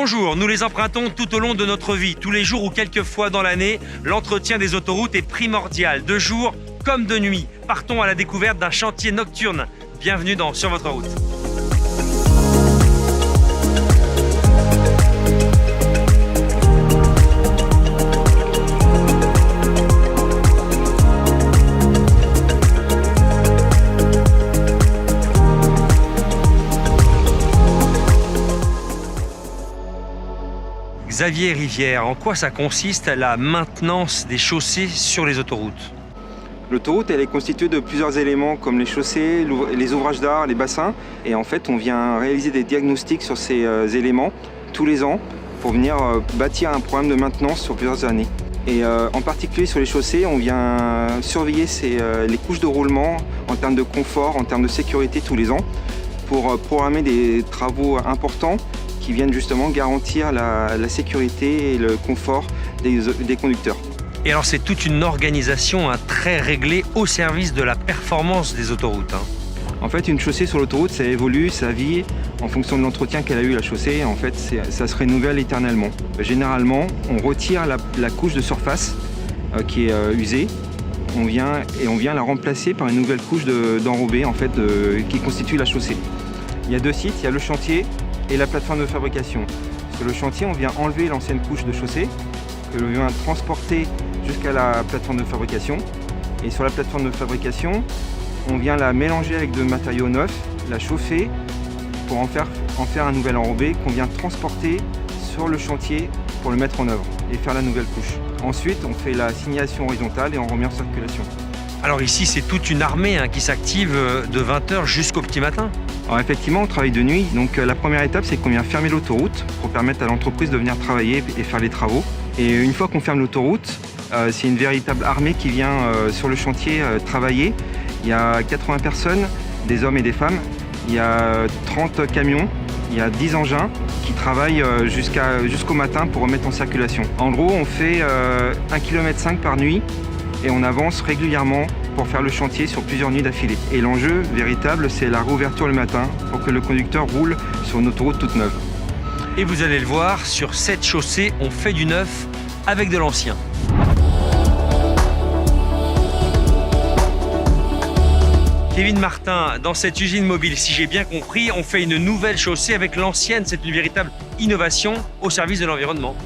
Bonjour, nous les empruntons tout au long de notre vie. Tous les jours ou quelques fois dans l'année, l'entretien des autoroutes est primordial, de jour comme de nuit. Partons à la découverte d'un chantier nocturne. Bienvenue dans Sur votre route. Xavier Rivière, en quoi ça consiste la maintenance des chaussées sur les autoroutes? L'autoroute, elle est constituée de plusieurs éléments comme les chaussées, les ouvrages d'art, les bassins. Et en fait, on vient réaliser des diagnostics sur ces éléments tous les ans pour venir bâtir un programme de maintenance sur plusieurs années. Et en particulier sur les chaussées, on vient surveiller les couches de roulement en termes de confort, en termes de sécurité tous les ans pour programmer des travaux importants qui viennent justement garantir la sécurité et le confort des conducteurs. Et alors c'est toute une organisation très réglée au service de la performance des autoroutes. En fait, une chaussée sur l'autoroute, ça évolue, ça vit en fonction de l'entretien qu'elle a eu la chaussée. En fait, ça se renouvelle éternellement. Généralement, on retire la couche de surface qui est usée. On vient la remplacer par une nouvelle couche d'enrobé en fait, qui constitue la chaussée. Il y a deux sites, il y a le chantier et la plateforme de fabrication. Sur le chantier, on vient enlever l'ancienne couche de chaussée que l'on vient transporter jusqu'à la plateforme de fabrication. Et sur la plateforme de fabrication, on vient la mélanger avec de matériaux neufs, la chauffer pour en faire un nouvel enrobé qu'on vient transporter sur le chantier pour le mettre en œuvre et faire la nouvelle couche. Ensuite, on fait la signalisation horizontale et on remet en circulation. Alors ici, c'est toute une armée qui s'active de 20h jusqu'au petit matin. Alors effectivement, on travaille de nuit. Donc la première étape, c'est qu'on vient fermer l'autoroute pour permettre à l'entreprise de venir travailler et faire les travaux. Et une fois qu'on ferme l'autoroute, c'est une véritable armée qui vient sur le chantier travailler. Il y a 80 personnes, des hommes et des femmes. Il y a 30 camions, il y a 10 engins qui travaillent jusqu'au matin pour remettre en circulation. En gros, on fait 1,5 km par nuit et on avance régulièrement pour faire le chantier sur plusieurs nuits d'affilée. Et l'enjeu véritable, c'est la réouverture le matin pour que le conducteur roule sur une autoroute toute neuve. Et vous allez le voir, sur cette chaussée, on fait du neuf avec de l'ancien. Kevin Martin, dans cette usine mobile, si j'ai bien compris, on fait une nouvelle chaussée avec l'ancienne. C'est une véritable innovation au service de l'environnement.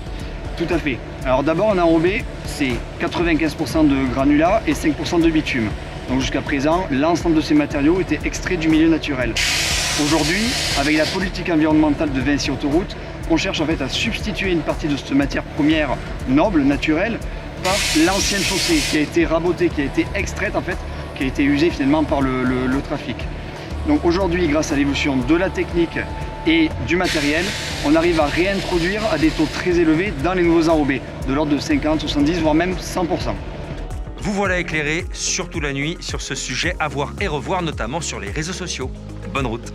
Tout à fait. Alors d'abord en enrobé, c'est 95% de granulats et 5% de bitume. Donc jusqu'à présent, l'ensemble de ces matériaux étaient extraits du milieu naturel. Aujourd'hui, avec la politique environnementale de Vinci Autoroute, on cherche en fait à substituer une partie de cette matière première noble, naturelle, par l'ancienne chaussée qui a été rabotée, qui a été extraite en fait, qui a été usée finalement par le trafic. Donc aujourd'hui, grâce à l'évolution de la technique et du matériel, on arrive à réintroduire à des taux très élevés dans les nouveaux enrobés, de l'ordre de 50, 70, voire même 100%. Vous voilà éclairé, surtout la nuit, sur ce sujet à voir et revoir, notamment sur les réseaux sociaux. Bonne route.